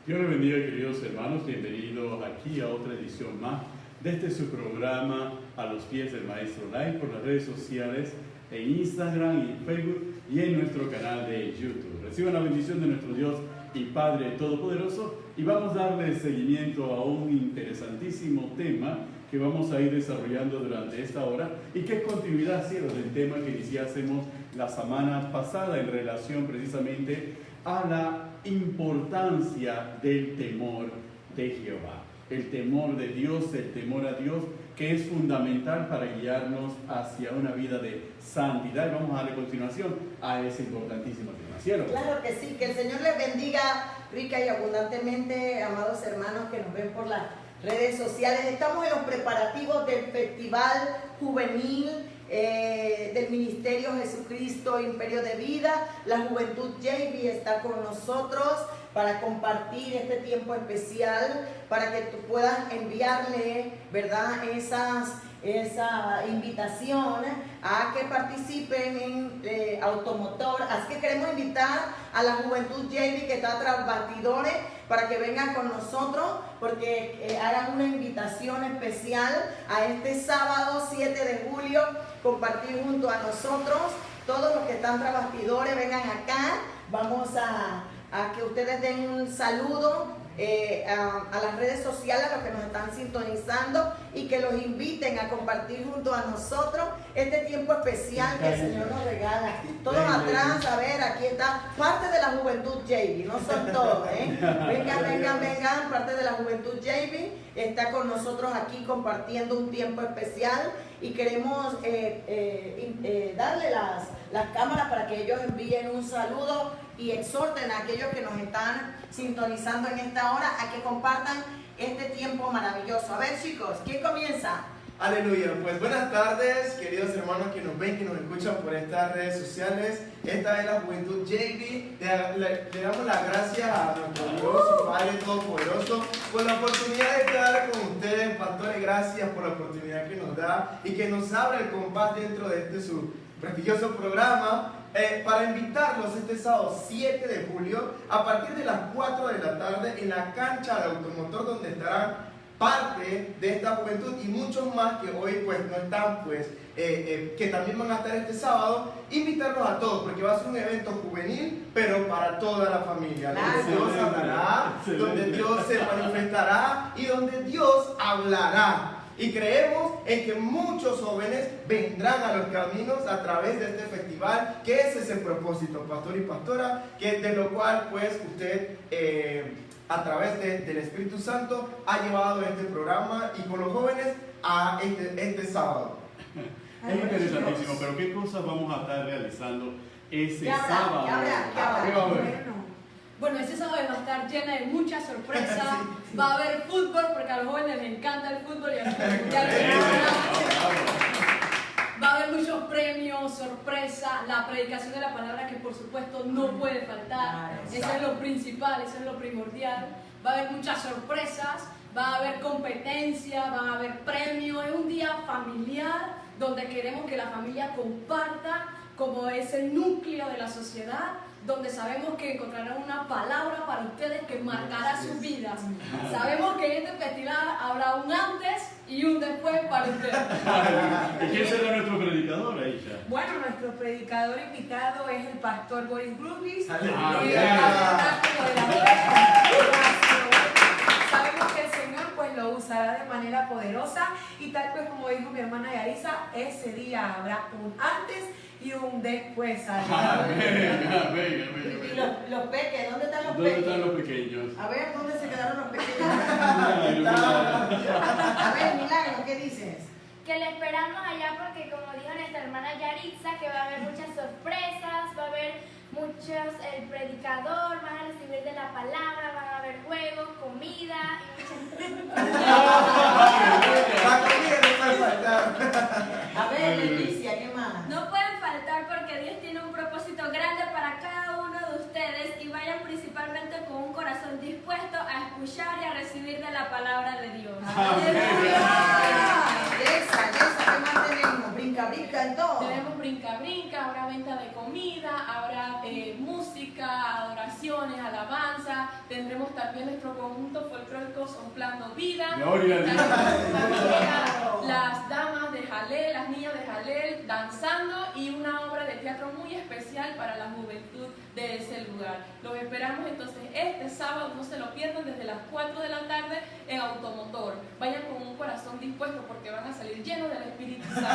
Dios les bendiga, queridos hermanos. Bienvenidos aquí a otra edición más de este su programa A los pies del Maestro Live por las redes sociales, en Instagram y en Facebook y en nuestro canal de YouTube. Reciban la bendición de nuestro Dios y Padre Todopoderoso y vamos a darle seguimiento a un interesantísimo tema que vamos a ir desarrollando durante esta hora y que es continuidad del tema que iniciásemos la semana pasada en relación precisamente a la importancia del temor de Jehová. El temor de Dios, el temor a Dios, que es fundamental para guiarnos hacia una vida de santidad. Y vamos a darle continuación a ese importantísimo tema. ¿Cielo? Claro que sí, que el Señor les bendiga rica y abundantemente, amados hermanos que nos ven por las redes sociales. Estamos en los preparativos del Festival Juvenil del Ministerio Jesucristo Imperio de Vida. La Juventud JV está con nosotros para compartir este tiempo especial, para que tú puedas enviarle, ¿verdad?, esa invitación a que participen en automotor. Así que queremos invitar a la Juventud JV que está tras bastidores para que vengan con nosotros, porque hagan una invitación especial a este sábado 7 de julio, compartir junto a nosotros. Todos los que están tras bastidores vengan acá. Vamos a que ustedes den un saludo a las redes sociales, a los que nos están sintonizando, y que los inviten a compartir junto a nosotros este tiempo especial que el Señor nos regala. Todos atrás, a ver, aquí está parte de la Juventud JV, no son todos, vengan, parte de la Juventud JV está con nosotros aquí compartiendo un tiempo especial, y queremos darle las cámaras para que ellos envíen un saludo y exhorten a aquellos que nos están sintonizando en esta hora a que compartan este tiempo maravilloso. A ver, chicos, ¿quién comienza? Aleluya, pues buenas tardes, queridos hermanos que nos ven, que nos escuchan por estas redes sociales. Esta es la Juventud JV. Le damos las gracias a nuestro Dios, su Padre Todopoderoso, por la oportunidad de estar con ustedes. Pastores, gracias por la oportunidad que nos da y que nos abre el compás dentro de este su prestigioso programa. Para invitarlos este sábado 7 de julio a partir de las 4 de la tarde en la cancha de automotor, donde estarán parte de esta juventud y muchos más que hoy pues no están, pues que también van a estar este sábado. Invitarlos a todos, porque va a ser un evento juvenil pero para toda la familia, donde Dios hablará, donde Dios se manifestará y donde Dios hablará. Y creemos en que muchos jóvenes vendrán a los caminos a través de este festival, que ese es el propósito, pastor y pastora, que de lo cual pues usted a través del Espíritu Santo ha llevado este programa y con los jóvenes a este sábado. Es interesantísimo, pero ¿qué cosas vamos a estar realizando ese sábado? ¿Qué habrá? Bueno, ese sábado va a estar llena de muchas sorpresas. Sí. Va a haber fútbol, porque a los jóvenes les encanta el fútbol y va a haber muchos premios, sorpresas, la predicación de la palabra, que por supuesto no puede faltar. Eso es lo principal, eso es lo primordial. Va a haber muchas sorpresas, va a haber competencia, va a haber premios. Es un día familiar donde queremos que la familia comparta como ese núcleo de la sociedad, donde sabemos que encontrarán una palabra para ustedes que marcará sus vidas. Sabemos que en este festival habrá un antes y un después para ustedes. ¿Y quién será nuestro predicador, Aisha? Bueno, nuestro predicador invitado es el pastor Boris Grubis. Sabemos que el Señor pues lo usará de manera poderosa, y tal pues como dijo mi hermana Yarisa, ese día habrá un antes y un después. Y los peques, ¿dónde están los ¿Dónde peques? están los pequeños? A ver, ¿dónde se quedaron los pequeños? A ver, Milagro, ¿qué dices? Que le esperamos allá porque, como dijo nuestra hermana Yaritza, que va a haber muchas sorpresas, va a haber el predicador, van a recibir de la palabra, van a haber juegos, comida y muchas La comida no puede faltar. A ver, Leticia, ¿qué más? No pueden faltar porque Dios tiene un propósito grande para cada uno de ustedes, y vayan principalmente con un corazón dispuesto a escuchar y a recibir de la palabra de Dios. Esa, ¿qué más tenemos? Brinca en todo. Tenemos brinca, habrá venta de comida, habrá música, adoraciones, canciones, alabanza, tendremos también nuestro conjunto folclórico Soplando Vida, Gloria a Dios. las damas de Jalel, las niñas de Jalel danzando y una obra de teatro muy especial para la juventud de ese lugar. Los esperamos entonces este sábado, no se lo pierdan, desde las 4 de la tarde en Automotor. Vayan con un corazón dispuesto porque van a salir llenos del Espíritu Santo.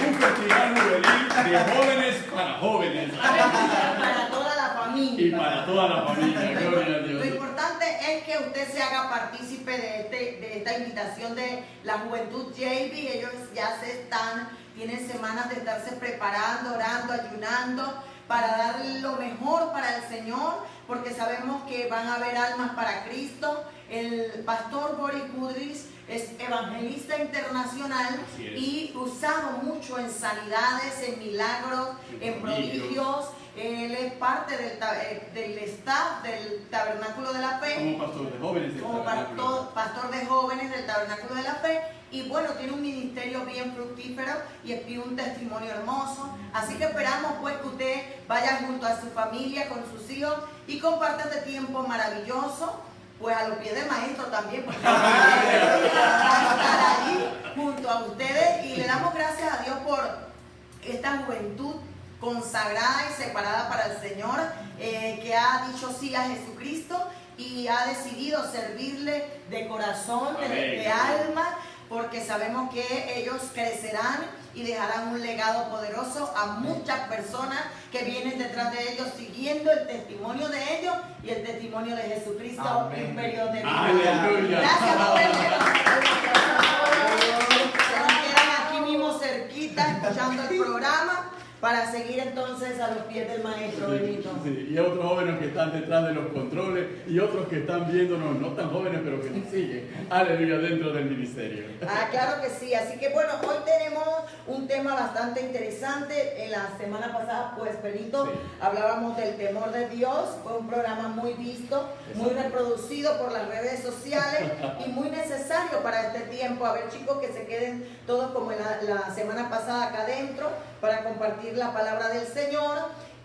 Un festival juvenil de jóvenes para jóvenes. Para toda la familia. Y para toda la familia, gloria a Lo Dios. importante es que usted se haga partícipe de esta invitación de la Juventud JB. Ellos ya tienen semanas de estarse preparando, orando, ayunando para dar lo mejor para el Señor, porque sabemos que van a haber almas para Cristo. El pastor Boris Kudris es evangelista internacional y usado mucho en sanidades, en milagros, en prodigios. Él es parte del staff del Tabernáculo de la Fe. Como pastor de jóvenes del Tabernáculo. Pastor de jóvenes del Tabernáculo de la Fe. Y bueno, tiene un ministerio bien fructífero y un testimonio hermoso. Así que esperamos pues que usted vaya junto a su familia, con sus hijos y comparta este tiempo maravilloso. Pues a los pies del maestro también, porque va a estar allí junto a ustedes. Y le damos gracias a Dios por esta juventud consagrada y separada para el Señor, que ha dicho sí a Jesucristo y ha decidido servirle de corazón, de alma, porque sabemos que ellos crecerán y dejarán un legado poderoso a muchas personas que vienen detrás de ellos siguiendo el testimonio de ellos y el testimonio de Jesucristo en periodo de vida. Aleluya. Gracias, jóvenes. Se nos quedan aquí mismo cerquita escuchando el programa para seguir entonces a los pies del maestro Benito. Sí, y otros jóvenes que están detrás de los controles y otros que están viéndonos, no tan jóvenes, pero que nos siguen, aleluya, dentro del ministerio. Claro que sí. Así que bueno, hoy tenemos un tema bastante interesante. En la semana pasada, pues Benito, hablábamos del temor de Dios. Fue un programa muy visto, muy reproducido por las redes sociales y muy necesario para este tiempo. A ver, chicos, que se queden todos como la semana pasada acá adentro para compartir la palabra del Señor.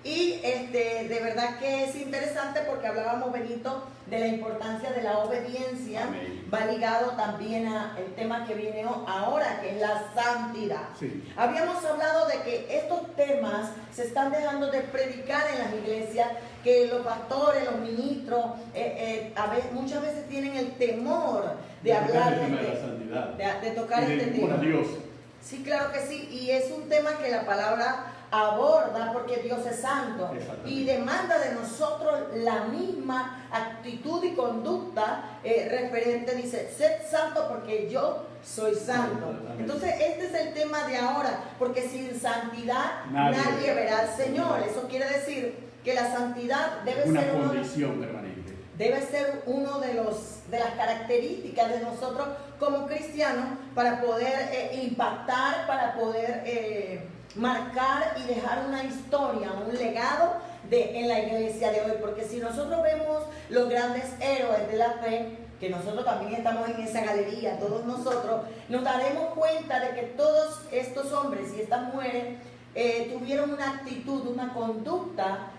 Y de verdad que es interesante porque hablábamos, Benito, de la importancia de la obediencia. Amén. Va ligado también al tema que viene ahora, que es la santidad. Sí. Habíamos hablado de que estos temas se están dejando de predicar en las iglesias, que los pastores, los ministros, muchas veces tienen el temor de hablar de la santidad, de tocar y este del temor tema. a Dios. Sí, claro que sí, y es un tema que la palabra aborda porque Dios es santo y demanda de nosotros la misma actitud y conducta referente, dice, sed santo porque yo soy santo. Entonces este es el tema de ahora, porque sin santidad nadie verá al Señor. Eso quiere decir que la santidad debe una ser condición permanente. Debe ser uno de las características de nosotros como cristianos para poder impactar, para poder marcar y dejar una historia, un legado en la iglesia de hoy. Porque si nosotros vemos los grandes héroes de la fe, que nosotros también estamos en esa galería, todos nosotros, nos daremos cuenta de que todos estos hombres y estas mujeres tuvieron una actitud, una conducta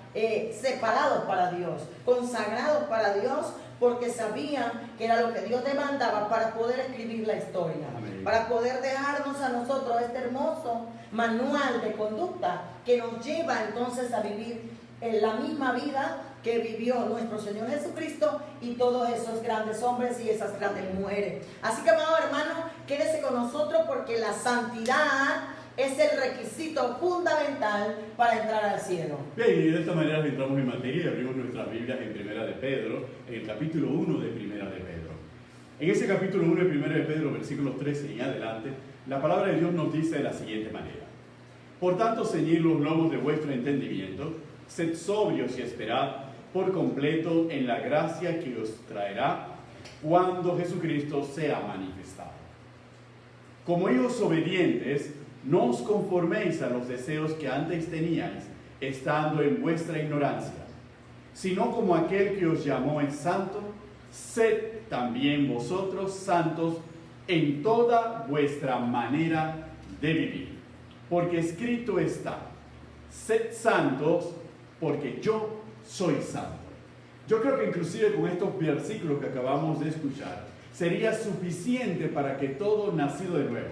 separados para Dios, consagrados para Dios, porque sabían que era lo que Dios demandaba para poder escribir la historia. Amén. Para poder dejarnos a nosotros este hermoso manual de conducta que nos lleva entonces a vivir la misma vida que vivió nuestro Señor Jesucristo y todos esos grandes hombres y esas grandes mujeres. Así que, amado hermano, quédese con nosotros porque la santidad es el requisito fundamental para entrar al cielo. Bien, y de esta manera entramos en materia y abrimos nuestras Biblias en Primera de Pedro, en el capítulo 1 de Primera de Pedro. En ese capítulo 1 de Primera de Pedro, versículos 13 en adelante, la palabra de Dios nos dice de la siguiente manera: por tanto, ceñid los lomos de vuestro entendimiento, sed sobrios y esperad por completo en la gracia que os traerá cuando Jesucristo sea manifestado. Como hijos obedientes, no os conforméis a los deseos que antes teníais, estando en vuestra ignorancia, sino como aquel que os llamó es santo, sed también vosotros santos en toda vuestra manera de vivir. Porque escrito está: sed santos, porque yo soy santo. Yo creo que inclusive con estos versículos que acabamos de escuchar, sería suficiente para que todo nacido de nuevo,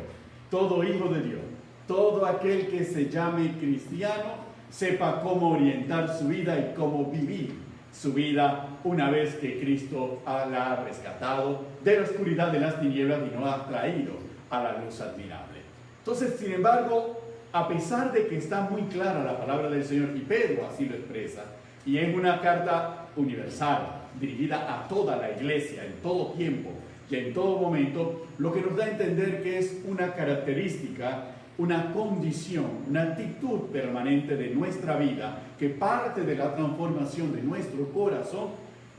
todo hijo de Dios, todo aquel que se llame cristiano, sepa cómo orientar su vida y cómo vivir su vida una vez que Cristo la ha rescatado de la oscuridad de las tinieblas y nos ha traído a la luz admirable. Entonces, sin embargo, a pesar de que está muy clara la palabra del Señor, y Pedro así lo expresa, y es una carta universal, dirigida a toda la iglesia, en todo tiempo y en todo momento, lo que nos da a entender que es una característica, una condición, una actitud permanente de nuestra vida, que parte de la transformación de nuestro corazón,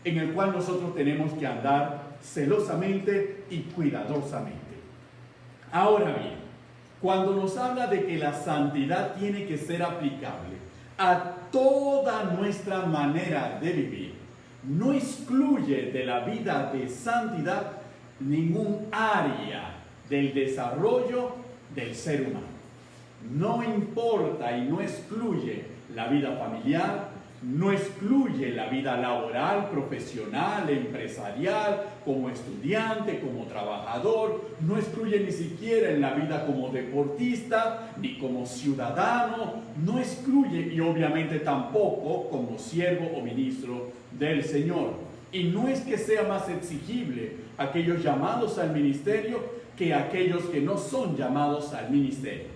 en el cual nosotros tenemos que andar celosamente y cuidadosamente. Ahora bien, cuando nos habla de que la santidad tiene que ser aplicable a toda nuestra manera de vivir, no excluye de la vida de santidad ningún área del desarrollo del ser humano. No importa y no excluye la vida familiar, no excluye la vida laboral, profesional, empresarial, como estudiante, como trabajador, no excluye ni siquiera en la vida como deportista, ni como ciudadano, no excluye y obviamente tampoco como siervo o ministro del Señor. Y no es que sea más exigible aquellos llamados al ministerio que aquellos que no son llamados al ministerio.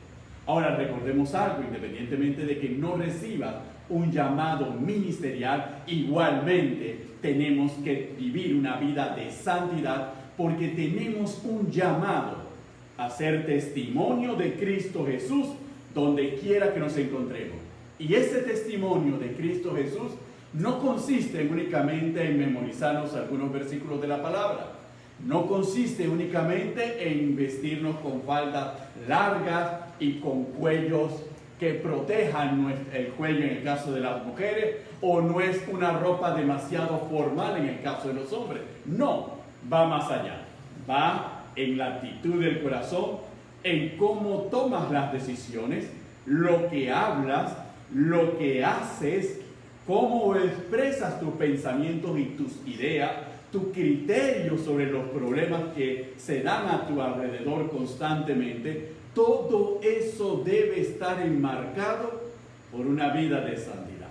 Ahora recordemos algo, independientemente de que no reciba un llamado ministerial, igualmente tenemos que vivir una vida de santidad porque tenemos un llamado a ser testimonio de Cristo Jesús donde quiera que nos encontremos. Y ese testimonio de Cristo Jesús no consiste únicamente en memorizarnos algunos versículos de la palabra. No consiste únicamente en vestirnos con faldas largas y con cuellos que protejan el cuello en el caso de las mujeres, o no es una ropa demasiado formal en el caso de los hombres. No, va más allá. Va en la actitud del corazón, en cómo tomas las decisiones, lo que hablas, lo que haces, cómo expresas tus pensamientos y tus ideas, tu criterio sobre los problemas que se dan a tu alrededor constantemente. Todo eso debe estar enmarcado por una vida de santidad.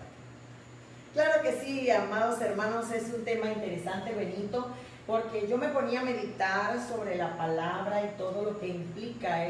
Claro que sí, amados hermanos, es un tema interesante, Benito, porque yo me ponía a meditar sobre la palabra y todo lo que implica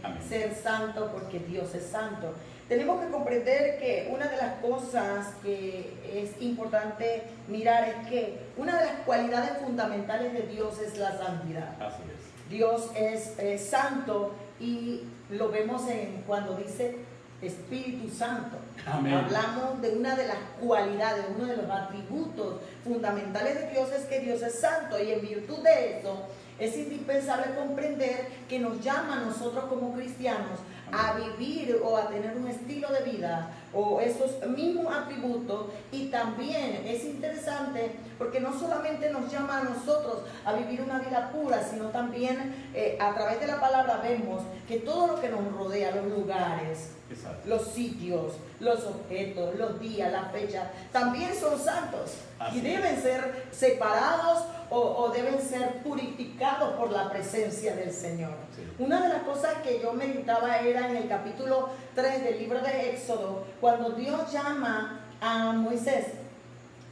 Amén. Ser santo, porque Dios es santo. Tenemos que comprender que una de las cosas que es importante mirar es que una de las cualidades fundamentales de Dios es la santidad. Así es. Dios es santo y lo vemos cuando dice Espíritu Santo. Amén. Hablamos de una de las cualidades, uno de los atributos fundamentales de Dios es que Dios es santo, y en virtud de eso es indispensable comprender que nos llama a nosotros como cristianos a vivir o a tener un estilo de vida o esos mismos atributos. Y también es interesante porque no solamente nos llama a nosotros a vivir una vida pura, sino también a través de la palabra vemos que todo lo que nos rodea, los lugares, Exacto. los sitios, los objetos, los días, las fechas, también son santos. Así y deben ser separados o deben ser purificados por la presencia del Señor. Sí. Una de las cosas que yo meditaba era en el capítulo 3 del libro de Éxodo, cuando Dios llama a Moisés,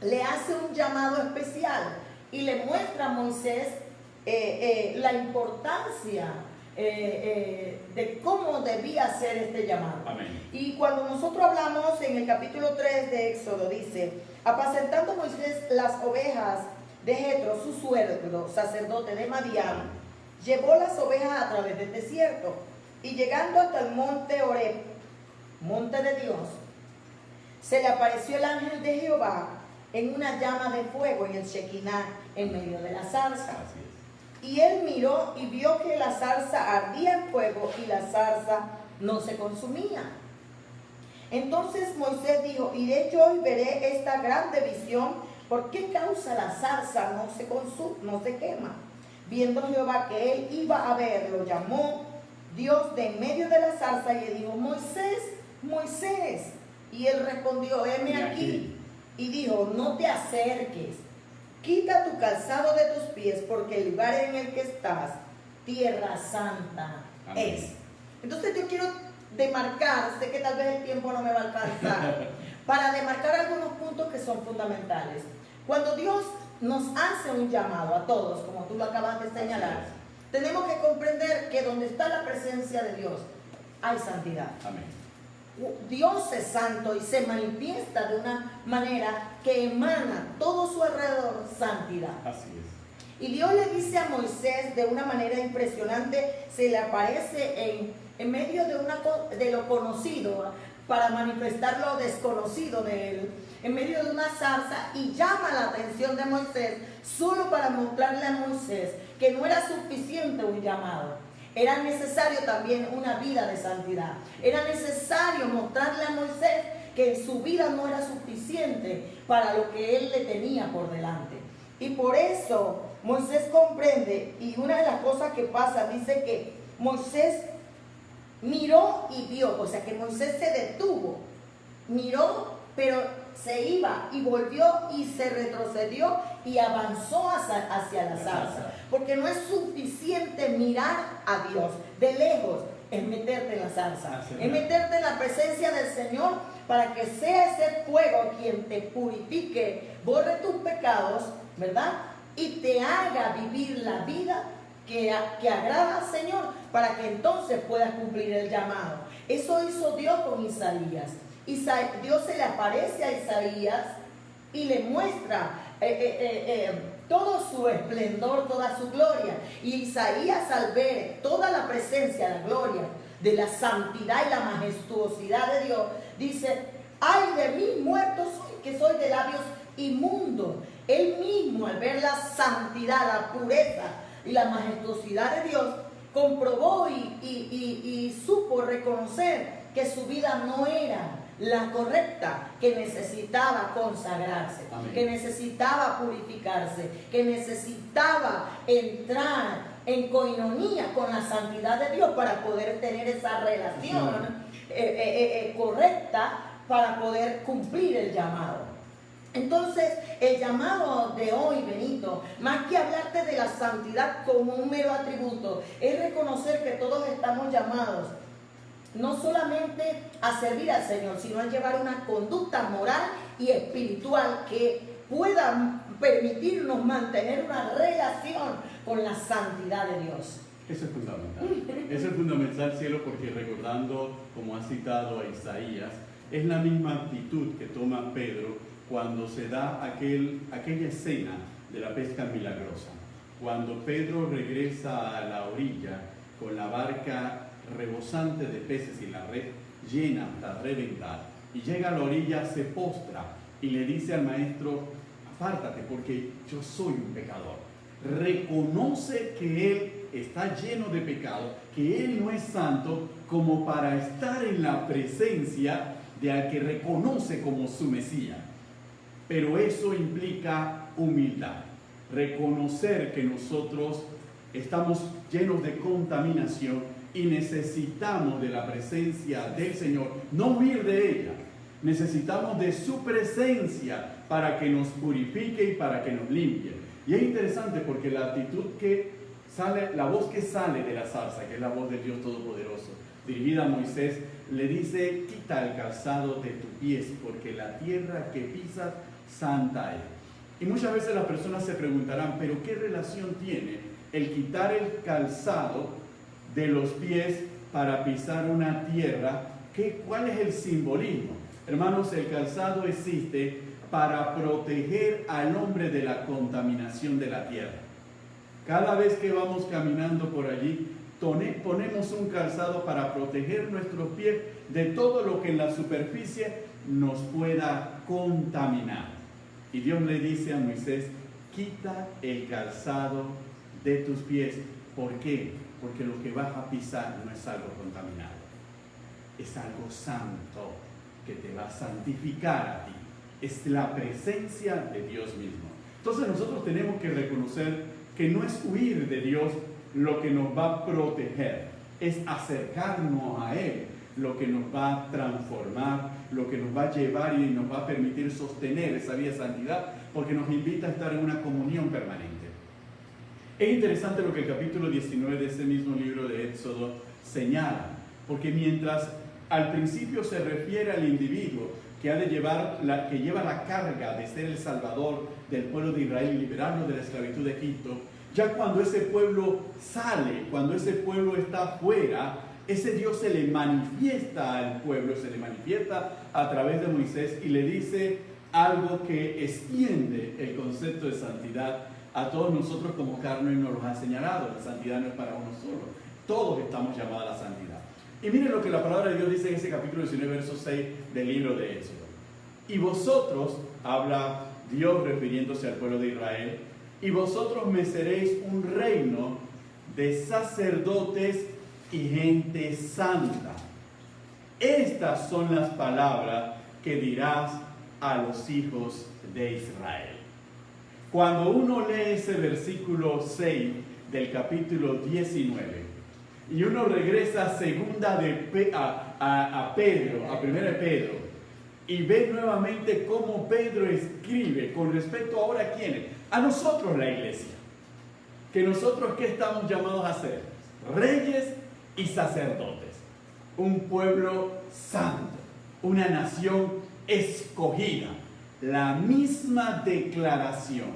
le hace un llamado especial y le muestra a Moisés la importancia de cómo debía ser este llamado. Amén. Y cuando nosotros hablamos en el capítulo 3 de Éxodo, dice: apacentando Moisés las ovejas de Jetro, su suegro, sacerdote de Madián, llevó las ovejas a través del desierto, y llegando hasta el monte Horeb, monte de Dios, se le apareció el ángel de Jehová en una llama de fuego en el Shekinah, en medio de la zarza. Así es. Y él miró y vio que la zarza ardía en fuego y la zarza no se consumía. Entonces Moisés dijo: iré yo y veré esta grande visión, ¿por qué causa la zarza no se quema? Viendo Jehová que él iba a ver, lo llamó Dios de en medio de la zarza y le dijo: Moisés, Moisés. Y él respondió: heme aquí. y dijo, no te acerques, quita tu calzado de tus pies, porque el lugar en el que estás, tierra santa es. Entonces yo quiero demarcar, sé que tal vez el tiempo no me va a alcanzar, para demarcar algunos puntos que son fundamentales. Cuando Dios nos hace un llamado a todos, como tú lo acabas de señalar, tenemos que comprender que donde está la presencia de Dios, hay santidad. Amén. Dios es santo y se manifiesta de una manera que emana todo su alrededor santidad. Así es. Y Dios le dice a Moisés de una manera impresionante, se le aparece en medio de lo conocido para manifestar lo desconocido de él, en medio de una zarza, y llama la atención de Moisés solo para mostrarle a Moisés que no era suficiente un llamado. Era necesario también una vida de santidad. Era necesario mostrarle a Moisés que su vida no era suficiente para lo que él le tenía por delante. Y por eso Moisés comprende, y una de las cosas que pasa, dice que Moisés miró y vio, o sea que Moisés se detuvo, miró, pero se iba y volvió y se retrocedió y avanzó hacia la zarza, porque no es suficiente mirar a Dios de lejos, es meterte en la zarza, es meterte en la presencia del Señor para que sea ese fuego quien te purifique, borre tus pecados, ¿verdad? Y te haga vivir la vida que agrada al Señor, para que entonces puedas cumplir el llamado. Eso hizo Dios con Isaías. Dios se le aparece a Isaías y le muestra todo su esplendor, toda su gloria. Y Isaías, al ver toda la presencia, la gloria de la santidad y la majestuosidad de Dios, dice: ay de mí, muerto soy, que soy de labios inmundos. Él mismo, al ver la santidad, la pureza y la majestuosidad de Dios, comprobó y supo reconocer que su vida no era la correcta, que necesitaba consagrarse, Amén. Que necesitaba purificarse, que necesitaba entrar en coinonía con la santidad de Dios para poder tener esa relación correcta, para poder cumplir el llamado. Entonces, el llamado de hoy, Benito, más que hablarte de la santidad como un mero atributo, es reconocer que todos estamos llamados no solamente a servir al Señor, sino a llevar una conducta moral y espiritual que pueda permitirnos mantener una relación con la santidad de Dios. Eso es fundamental. Eso es fundamental, cielo, porque recordando, como ha citado a Isaías, es la misma actitud que toma Pedro cuando se da aquella escena de la pesca milagrosa. Cuando Pedro regresa a la orilla con la barca rebosante de peces y la red llena hasta reventar, y llega a la orilla, se postra y le dice al maestro: apártate porque yo soy un pecador. Reconoce que él está lleno de pecado, que él no es santo como para estar en la presencia de al que reconoce como su Mesías. Pero eso implica humildad, reconocer que nosotros estamos llenos de contaminación y necesitamos de la presencia del Señor, no huir de ella. Necesitamos de su presencia para que nos purifique y para que nos limpie. Y es interesante porque la actitud que sale, la voz que sale de la zarza, que es la voz del Dios Todopoderoso, dirigida a Moisés, le dice: quita el calzado de tus pies, porque la tierra que pisas santa es. Y muchas veces las personas se preguntarán: ¿pero qué relación tiene el quitar el calzado de los pies para pisar una tierra? ¿Cuál es el simbolismo? Hermanos, el calzado existe para proteger al hombre de la contaminación de la tierra. Cada vez que vamos caminando por allí, ponemos un calzado para proteger nuestros pies de todo lo que en la superficie nos pueda contaminar. Y Dios le dice a Moisés: quita el calzado de tus pies. ¿Por qué? Porque lo que vas a pisar no es algo contaminado, es algo santo que te va a santificar a ti. Es la presencia de Dios mismo. Entonces nosotros tenemos que reconocer que no es huir de Dios lo que nos va a proteger, es acercarnos a Él. lo que nos va a transformar, lo que nos va a llevar y nos va a permitir sostener esa vida de santidad, porque nos invita a estar en una comunión permanente. Es interesante lo que el capítulo 19 de ese mismo libro de Éxodo señala, porque mientras al principio se refiere al individuo que lleva la carga de ser el salvador del pueblo de Israel y liberarlo de la esclavitud de Egipto, ya cuando ese pueblo sale, cuando ese pueblo está afuera, ese Dios se le manifiesta al pueblo, se le manifiesta a través de Moisés y le dice algo que extiende el concepto de santidad a todos nosotros, como Carmen nos lo ha señalado. La santidad no es para uno solo, todos estamos llamados a la santidad. Y miren lo que la palabra de Dios dice en ese capítulo 19, verso 6 del libro de Éxodo. Y vosotros, habla Dios refiriéndose al pueblo de Israel, y vosotros me seréis un reino de sacerdotes y gente santa. Estas son las palabras que dirás a los hijos de Israel. Cuando uno lee ese versículo 6 del capítulo 19 y uno regresa a Pedro, a 1 Pedro, y ve nuevamente cómo Pedro escribe con respecto ahora a quiénes, a nosotros la iglesia, que nosotros ¿qué estamos llamados a ser? Reyes y sacerdotes, un pueblo santo, una nación escogida. La misma declaración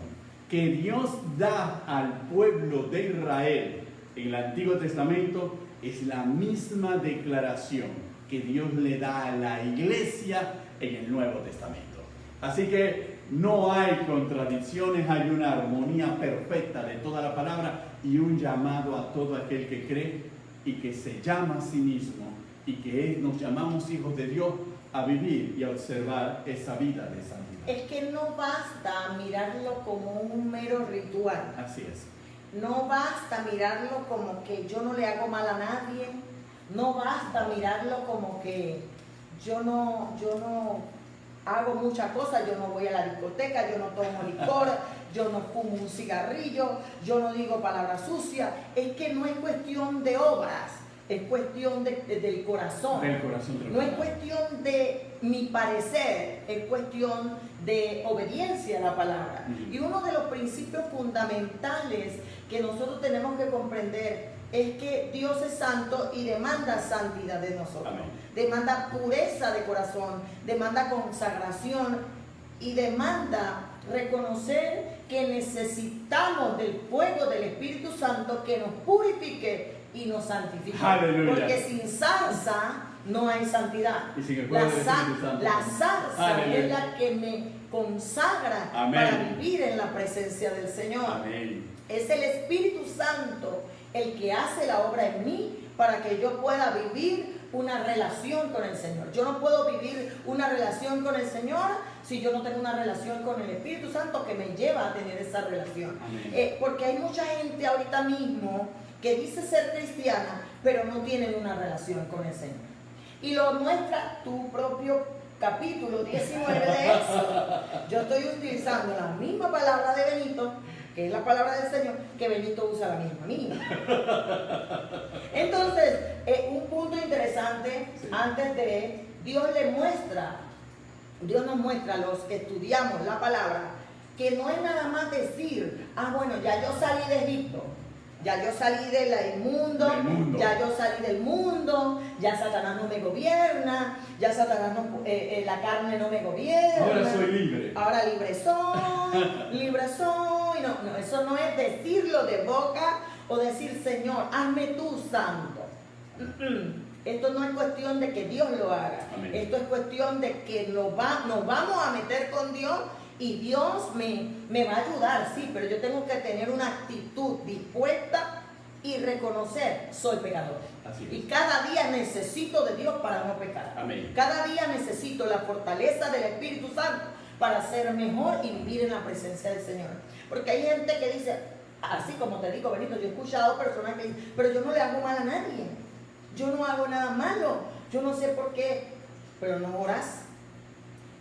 que Dios da al pueblo de Israel en el Antiguo Testamento es la misma declaración que Dios le da a la iglesia en el Nuevo Testamento. Así que no hay contradicciones, hay una armonía perfecta de toda la palabra y un llamado a todo aquel que cree y que se llama a sí mismo y que nos llamamos hijos de Dios a vivir y a observar esa vida de santidad. Es que no basta mirarlo como un mero ritual. Así es. No basta mirarlo como que yo no le hago mal a nadie. No basta mirarlo como que yo no hago muchas cosas. Yo no voy a la discoteca, yo no tomo licor, yo no fumo un cigarrillo, yo no digo palabras sucias. Es que no es cuestión de obras. Es cuestión del corazón. Del corazón. No es cuestión de mi parecer, es cuestión de obediencia a la palabra. Y uno de los principios fundamentales que nosotros tenemos que comprender es que Dios es santo y demanda santidad de nosotros. Amén. Demanda pureza de corazón, demanda consagración y demanda reconocer que necesitamos del fuego del Espíritu Santo que nos purifique y nos santifique. Aleluya. Porque sin salsa no hay santidad. Y sin el fuego del Espíritu Santo. La salsa Aleluya. es la que me consagra Amén. para vivir en la presencia del Señor. Amén. Es el Espíritu Santo el que hace la obra en mí para que yo pueda vivir una relación con el Señor. Yo no puedo vivir una relación con el Señor si yo no tengo una relación con el Espíritu Santo que me lleva a tener esa relación. Porque hay mucha gente ahorita mismo que dice ser cristiana, pero no tienen una relación con el Señor. Y lo muestra tu propio capítulo 19 de Éxodo. Yo estoy utilizando la misma palabra de Benito, que es la palabra del Señor, que Benito usa la misma mía. Entonces, un punto interesante, sí. Antes de, Dios nos muestra a los que estudiamos la palabra, que no es nada más decir, bueno, ya yo salí de Egipto, ya yo salí del mundo, ya yo salí del mundo, ya Satanás no me gobierna, ya Satanás no, la carne no me gobierna. Ahora soy libre. Ahora libre soy. No, eso no es decirlo de boca o decir, Señor, hazme tú santo. Esto no es cuestión de que Dios lo haga. Amén. Esto es cuestión de que nos vamos a meter con Dios. Y Dios me va a ayudar, sí, pero yo tengo que tener una actitud dispuesta y reconocer, soy pecador. Así es. Y cada día necesito de Dios para no pecar. Amén. Cada día necesito la fortaleza del Espíritu Santo para ser mejor y vivir en la presencia del Señor. Porque hay gente que dice, así como te digo, Benito, yo he escuchado personas que dicen, pero yo no le hago mal a nadie. Yo no hago nada malo. Yo no sé por qué. Pero no oras,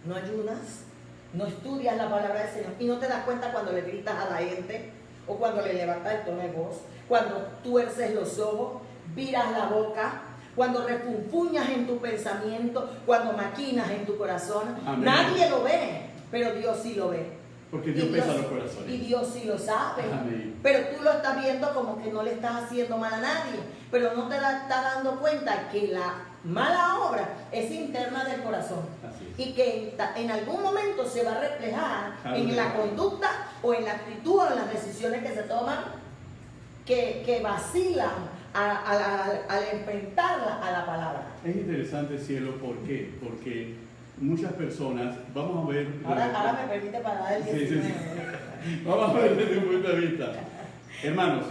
no ayudas, no estudias la palabra del Señor y no te das cuenta cuando le gritas a la gente o cuando le levantas el tono de voz, cuando tuerces los ojos, viras la boca, cuando refunfuñas en tu pensamiento, cuando maquinas en tu corazón. Amén. Nadie lo ve, pero Dios sí lo ve. Porque Dios pesa los corazones. Y Dios sí lo sabe. Amén. Pero tú lo estás viendo como que no le estás haciendo mal a nadie. Pero no te estás dando cuenta que la mala obra es interna del corazón. Así es. Y que en algún momento se va a reflejar en Amén. la conducta o en la actitud o en las decisiones que se toman que vacilan al enfrentarla a la palabra. Es interesante, cielo, ¿por qué? Porque muchas personas, vamos a ver... Ahora me permite parar el Sí, sí, 19. sí. Vamos a ver desde un punto de vista. Hermanos,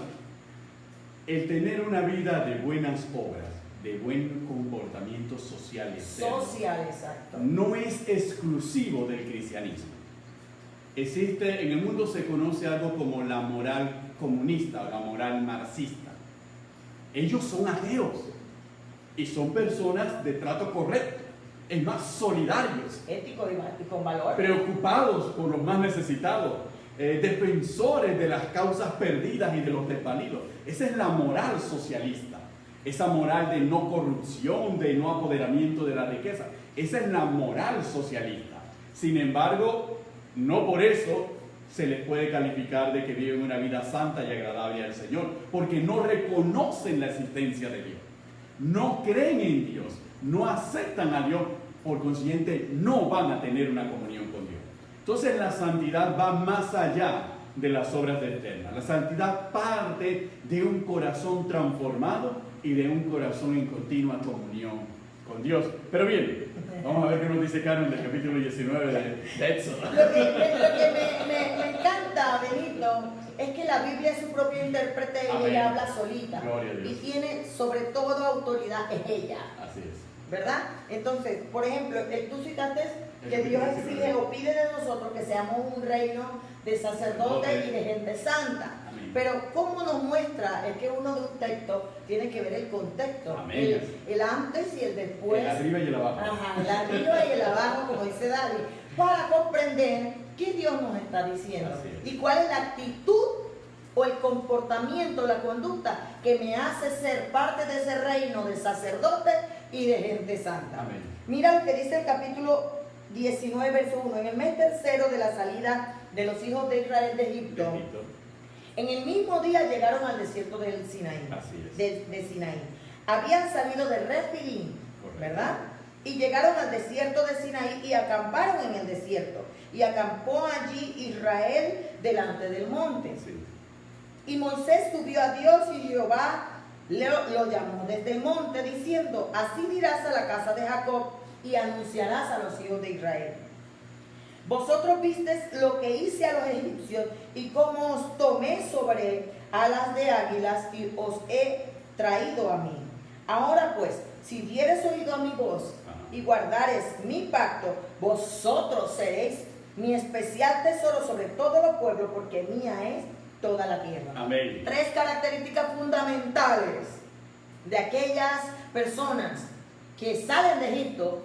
el tener una vida de buenas obras, de buen comportamiento social externo, Social, exacto. no es exclusivo del cristianismo. Existe, en el mundo se conoce algo como la moral comunista o la moral marxista. Ellos son ateos y son personas de trato correcto, es más, solidarios, Ético y con valor. preocupados por los más necesitados, defensores de las causas perdidas y de los desvalidos. Esa es la moral socialista, esa moral de no corrupción, de no apoderamiento de la riqueza. Esa es la moral socialista. Sin embargo, no por eso se les puede calificar de que viven una vida santa y agradable al Señor, porque no reconocen la existencia de Dios, no creen en Dios, no aceptan a Dios, por consiguiente no van a tener una comunión con Dios. Entonces la santidad va más allá de las obras eternas. La santidad parte de un corazón transformado y de un corazón en continua comunión con Dios. Pero bien, vamos a ver qué nos dice Carmen del capítulo 19 de Éxodo. Lo que me encanta, Benito, es que la Biblia es su propio intérprete y Amén. ella habla solita. Gloria a Dios. Y tiene sobre todo autoridad, es ella. Así es. ¿Verdad? Entonces, por ejemplo, tú citaste que Eso Dios sí, exige o pide de nosotros que seamos un reino de sacerdotes y de gente santa. Amén. Pero ¿cómo nos muestra? Es que uno de un texto tiene que ver el contexto, Amén. el antes y el después. El arriba y el abajo. Ajá, el arriba y el abajo, como dice David, para comprender qué Dios nos está diciendo Así es. y cuál es la actitud o el comportamiento, la conducta que me hace ser parte de ese reino de sacerdotes y de gente santa. Amén. Mira lo que dice el capítulo 19, verso 1. En el mes tercero de la salida de los hijos de Israel de Egipto, Bendito. en el mismo día llegaron al desierto del Sinaí. Así es. De Sinaí. Habían salido de Refidim, Correcto. ¿verdad? Y llegaron al desierto de Sinaí y acamparon en el desierto. Y acampó allí Israel delante del monte. Sí. Y Moisés subió a Dios y Jehová lo llamó desde el monte diciendo: así dirás a la casa de Jacob y anunciarás a los hijos de Israel: vosotros visteis lo que hice a los egipcios y cómo os tomé sobre alas de águilas y os he traído a mí. Ahora pues, si dieres oído a mi voz y guardares mi pacto, vosotros seréis mi especial tesoro sobre todos los pueblos, porque mía es toda la tierra. Amén. Tres características fundamentales de aquellas personas que salen de Egipto,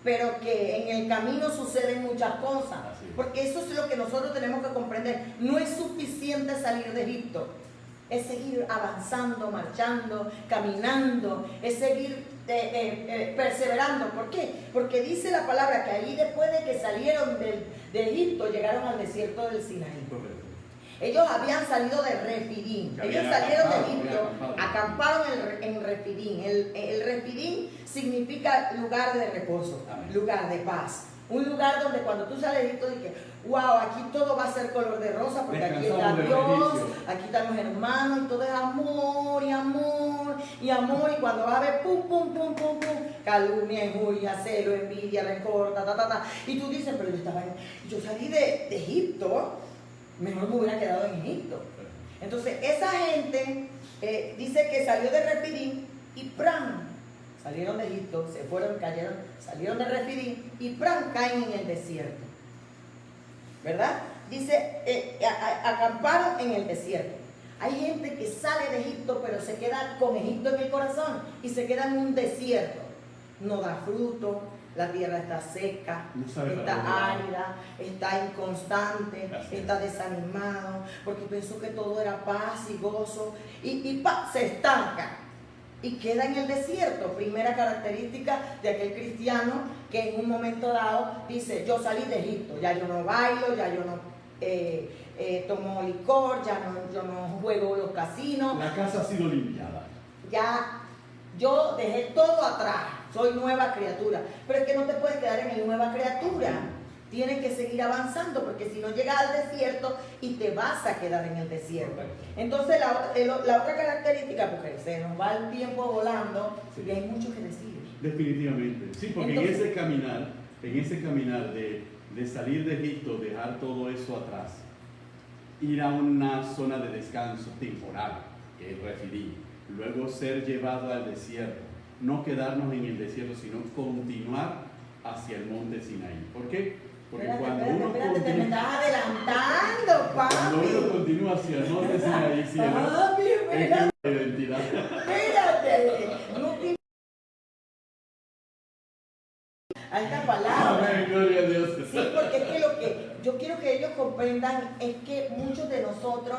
pero que en el camino suceden muchas cosas. Así es. Porque eso es lo que nosotros tenemos que comprender. No es suficiente salir de Egipto. Es seguir avanzando, marchando, caminando, es seguir perseverando. ¿Por qué? Porque dice la palabra que ahí después de que salieron de Egipto, llegaron al desierto del Sinaí. Correcto. Ellos habían salido de Refidim. Que Ellos habían salieron de acampado, Egipto, habían acamparon en Refidim. El Refidim significa lugar de reposo, Amén. lugar de paz. Un lugar donde cuando tú sales de Egipto dices: wow, aquí todo va a ser color de rosa, porque aquí está Descansamos de los Dios, egipcios. aquí están los hermanos, y todo es amor y amor y amor. Y cuando vas a ver pum, pum, pum, pum, pum, calumnia, injuria, celo, envidia, rencor, y tú dices: pero yo salí de Egipto, mejor me hubiera quedado en Egipto. Entonces, esa gente dice que salió de Refidim y ¡pran! Salieron de Egipto, se fueron, cayeron, salieron de Refidim y ¡pran! Caen en el desierto. ¿Verdad? Dice, acamparon en el desierto. Hay gente que sale de Egipto, pero se queda con Egipto en el corazón y se queda en un desierto. No da fruto, la tierra está seca, No sabe para está dónde va. árida, está inconstante, Así es. está desanimado, porque pensó que todo era paz y gozo y se estanca. y queda en el desierto. Primera característica de aquel cristiano que en un momento dado dice, yo salí de Egipto, ya yo no bailo, ya yo no tomo licor, yo no juego los casinos. La casa ha sido limpiada. Ya yo dejé todo atrás, soy nueva criatura. Pero es que no te puedes quedar en el nueva criatura. Tienes que seguir avanzando, porque si no llegas al desierto y te vas a quedar en el desierto. Entonces la otra característica, porque se nos va el tiempo volando, Sí. y hay mucho que decir. Definitivamente. Sí, porque Entonces, en ese caminar de salir de Egipto, dejar todo eso atrás, ir a una zona de descanso temporal, que es Refidim, luego ser llevado al desierto, no quedarnos en el desierto, sino continuar hacia el monte Sinaí. ¿Por qué? Porque Espérate, te me estás adelantando, cuando uno papi. continúa hacia el monte Sinaí, cielo, Papi, es espérate, la identidad. espérate. No te... A esta palabra. Amén, gloria a Dios. Sí, porque es que lo que yo quiero que ellos comprendan es que muchos de nosotros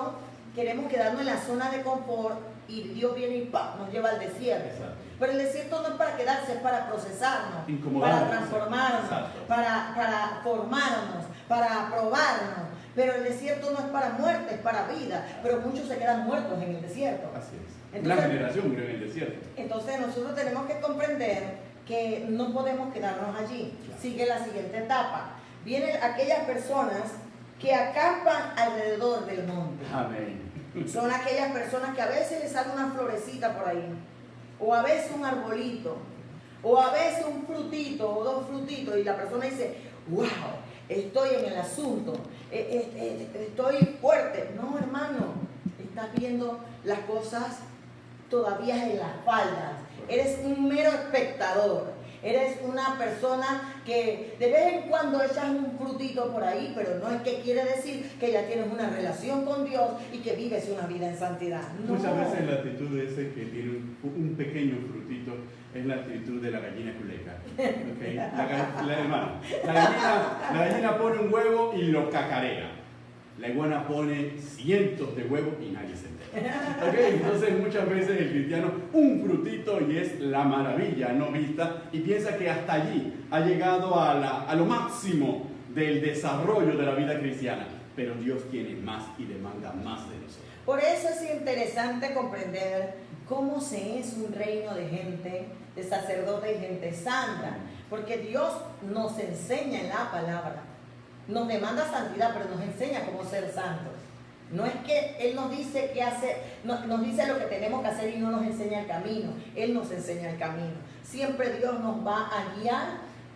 queremos quedarnos en la zona de confort y Dios viene y ¡pam! Nos lleva al desierto. Exacto. Pero el desierto no es para quedarse, es para procesarnos, Incomodarnos. para transformarnos, Exacto. para formarnos, para probarnos. Pero el desierto no es para muerte, es para vida. Pero muchos se quedan muertos en el desierto. Así es. Entonces- Una generación murió en el desierto. Entonces nosotros tenemos que comprender que no podemos quedarnos allí. Claro. Sigue la siguiente etapa. Vienen aquellas personas que acampan alrededor del monte. Amén. Son aquellas personas que a veces les sale una florecita por ahí, o a veces un arbolito, o a veces un frutito o dos frutitos, y la persona dice, wow, estoy en el asunto, estoy fuerte. No, hermano, estás viendo las cosas todavía en las faldas. Eres un mero espectador. Eres una persona que de vez en cuando echas un frutito por ahí, pero no es que quiere decir que ya tienes una relación con Dios y que vives una vida en santidad. No. Muchas veces la actitud de ese que tiene un pequeño frutito es la actitud de la gallina culeca. ¿Okay? La gallina pone un huevo y lo cacarea. La iguana pone cientos de huevos y nadie se entera. ¿Okay? Entonces muchas veces el cristiano, un frutito y es la maravilla no vista, y piensa que hasta allí ha llegado a lo máximo del desarrollo de la vida cristiana. Pero Dios tiene más y demanda más de nosotros. Por eso es interesante comprender cómo se es un reino de gente, de sacerdotes y gente santa. Porque Dios nos enseña en la palabra. Nos demanda santidad, pero nos enseña cómo ser santos. No es que Él nos dice qué hacer, nos dice lo que tenemos que hacer y no nos enseña el camino. Él nos enseña el camino. Siempre Dios nos va a guiar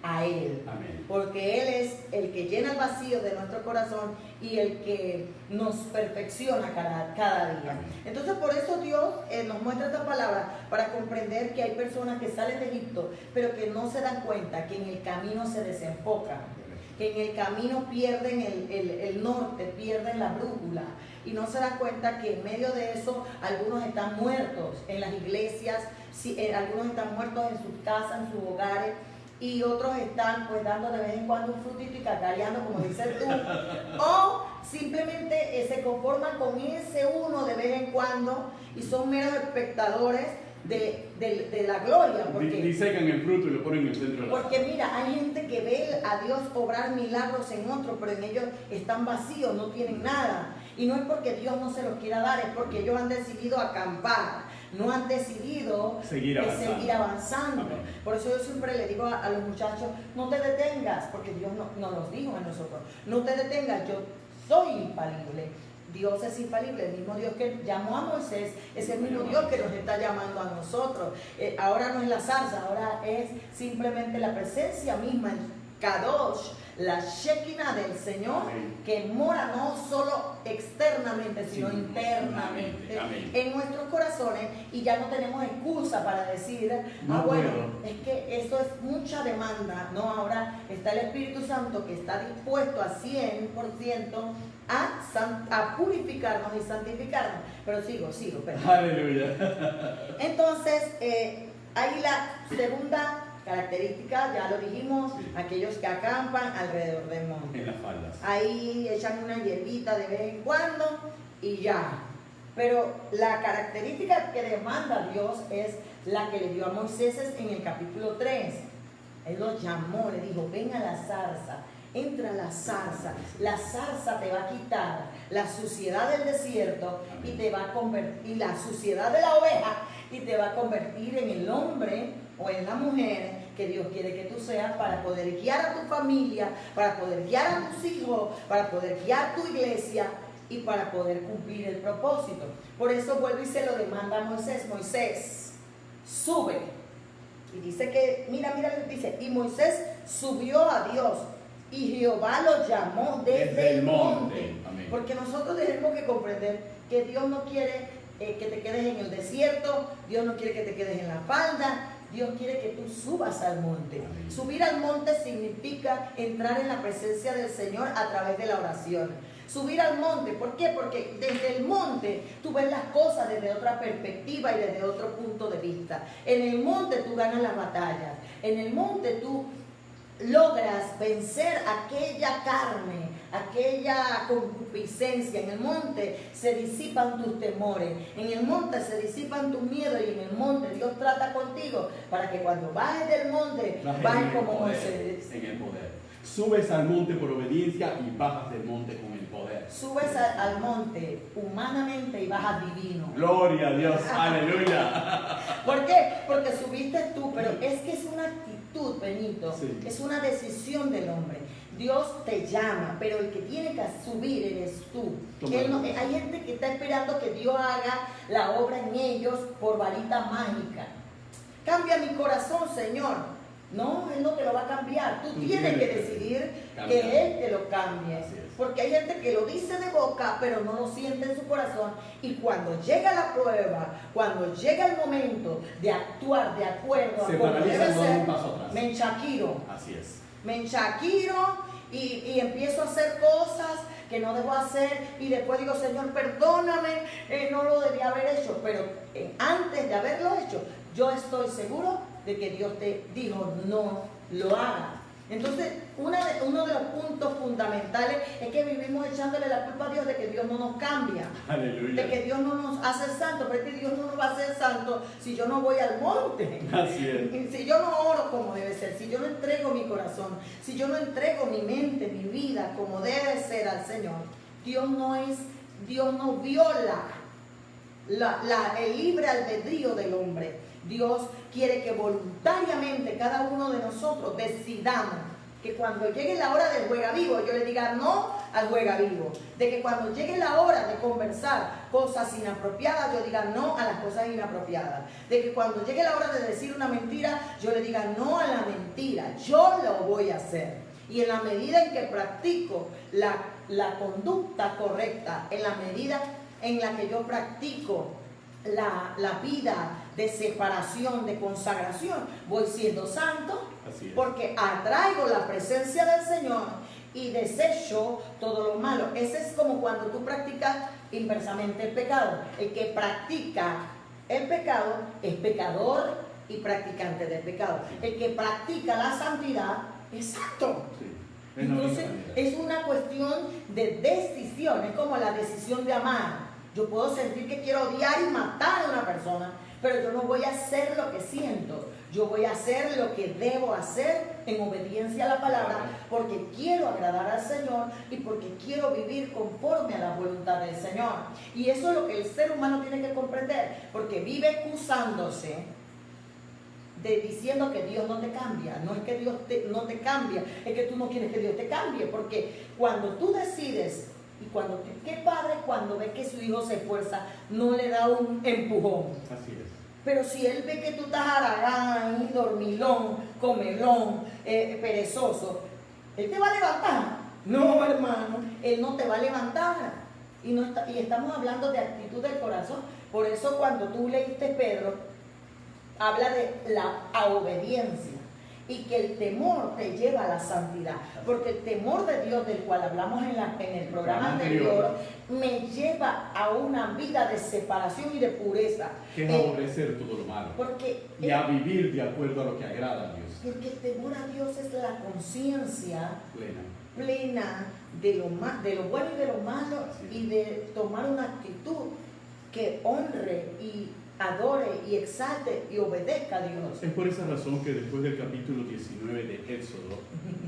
a Él. Amén. Porque Él es el que llena el vacío de nuestro corazón y el que nos perfecciona cada día. Amén. Entonces por eso Dios nos muestra esta palabra para comprender que hay personas que salen de Egipto, pero que no se dan cuenta que en el camino se desenfocan, que en el camino pierden el norte, pierden la brújula, y no se dan cuenta que en medio de eso algunos están muertos en las iglesias, algunos están muertos en sus casas, en sus hogares, y otros están pues dando de vez en cuando un frutito y cacareando, como dices tú, o simplemente se conforman con ese uno de vez en cuando y son meros espectadores de la gloria. Disecan el fruto y lo ponen en el centro de la Porque mira, hay gente que ve a Dios obrar milagros en otros, pero en ellos están vacíos, no tienen nada. Y no es porque Dios no se los quiera dar, es porque ellos han decidido acampar, no han decidido seguir avanzando. Amén. Por eso yo siempre le digo a los muchachos, no te detengas, porque Dios nos los dijo a nosotros, no te detengas, yo soy infalible. Dios es infalible, el mismo Dios que llamó a Moisés es el mismo Dios que nos está llamando a nosotros. Ahora no es la zarza, ahora es simplemente la presencia misma, el Kadosh, la Shekinah del Señor, Amén. que mora no solo externamente, sino Sí, internamente amén. en nuestros corazones, y ya no tenemos excusa para decir, No bueno, puedo. es que esto es mucha demanda. No, ahora está el Espíritu Santo que está dispuesto a 100% a purificarnos y santificarnos. Pero sigo, pero. Aleluya. Entonces, ahí la segunda característica, ya lo dijimos, Sí. aquellos que acampan alrededor del monte. En las faldas. Ahí echan una hierbita de vez en cuando y ya. Pero la característica que demanda Dios es la que le dio a Moisés es en el capítulo 3. Él lo llamó, le dijo, ven a la zarza, entra a la zarza te va a quitar la suciedad del desierto y te va a convertir, la suciedad de la oveja, y te va a convertir en el hombre o en la mujer que Dios quiere que tú seas para poder guiar a tu familia, para poder guiar a tus hijos, para poder guiar tu iglesia y para poder cumplir el propósito. Por eso vuelve y se lo demanda a Moisés. Moisés, sube. Y dice que, mira, dice, y Moisés subió a Dios y Jehová lo llamó desde el monte. Amén. Porque nosotros tenemos que comprender que Dios no quiere que te quedes en el desierto, Dios no quiere que te quedes en la falda, Dios quiere que tú subas al monte. Amén. Subir al monte significa entrar en la presencia del Señor a través de la oración. Subir al monte, ¿por qué? Porque desde el monte tú ves las cosas desde otra perspectiva y desde otro punto de vista. En el monte tú ganas las batallas. En el monte tú logras vencer aquella carne, aquella concupiscencia. En el monte se disipan tus temores, en el monte se disipan tus miedos, y en el monte Dios trata contigo para que cuando bajes del monte bajes como Moisés. En el poder. Subes al monte por obediencia y bajas del monte con el poder. Subes al monte humanamente y bajas divino. Gloria a Dios, aleluya. ¿Por qué? Porque subiste tú, pero es que es una actitud, Benito, Sí. es una decisión del hombre. Dios te llama, pero el que tiene que subir eres tú. Hay gente que está esperando que Dios haga la obra en ellos por varita mágica. Cambia mi corazón, Señor. No, Él no te lo va a cambiar. Tú tienes que decidir que Él te lo cambie. Así es. Porque hay gente que lo dice de boca, pero no lo siente en su corazón. Y cuando llega la prueba, cuando llega el momento de actuar de acuerdo a Se como paraliza, debe no da ser, un paso atrás. me enchaquiro. Así es. Me enchaquiro y empiezo a hacer cosas que no debo hacer, y después digo, Señor, perdóname, no lo debía haber hecho. Pero antes de haberlo hecho, yo estoy seguro de que Dios te dijo, no lo hagas. Entonces, uno de los puntos fundamentales es que vivimos echándole la culpa a Dios de que Dios no nos cambia, Aleluya. de que Dios no nos hace santo. Pero es que Dios no nos va a hacer santo si yo no voy al monte, Así es. si yo no oro como debe ser, si yo no entrego mi corazón, si yo no entrego mi mente, mi vida como debe ser al Señor. Dios no viola el libre albedrío del hombre. Dios quiere que voluntariamente cada uno de nosotros decidamos que cuando llegue la hora del juega vivo, yo le diga no al juega vivo. De que cuando llegue la hora de conversar cosas inapropiadas, yo diga no a las cosas inapropiadas. De que cuando llegue la hora de decir una mentira, yo le diga no a la mentira. Yo lo voy a hacer. Y en la medida en que practico la conducta correcta, en la medida en la que yo practico la vida de separación, de consagración, voy siendo santo. Así es. Porque atraigo la presencia del Señor y desecho todo lo malo. Ese es como cuando tú practicas inversamente el pecado. El que practica el pecado es pecador y practicante del pecado. El que practica la santidad es santo. Sí. Es Entonces la única es una cuestión de decisión, es como la decisión de amar. Yo puedo sentir que quiero odiar y matar a una persona, pero yo no voy a hacer lo que siento. Yo voy a hacer lo que debo hacer en obediencia a la palabra, porque quiero agradar al Señor y porque quiero vivir conforme a la voluntad del Señor. Y eso es lo que el ser humano tiene que comprender, porque vive excusándose diciendo que Dios no te cambia. No es que Dios no te cambia, es que tú no quieres que Dios te cambie, porque cuando tú decides, y ¿qué padre cuando ve que su hijo se esfuerza no le da un empujón? Así es. Pero si él ve que tú estás haragán, dormilón, comelón, perezoso, ¿él te va a levantar? No, hermano, él no te va a levantar. Y estamos hablando de actitud del corazón. Por eso cuando tú leíste Pedro, habla de la obediencia y que el temor te lleva a la santidad. Porque el temor de Dios, del cual hablamos en el programa anterior, me lleva a una vida de separación y de pureza. Que es aborrecer todo lo malo. Y a vivir de acuerdo a lo que agrada a Dios. Porque el temor a Dios es la conciencia Plena. de lo bueno y de lo malo, y de tomar una actitud que honre y adore y exalte y obedezca a Dios. Es por esa razón que después del capítulo 19 de Éxodo,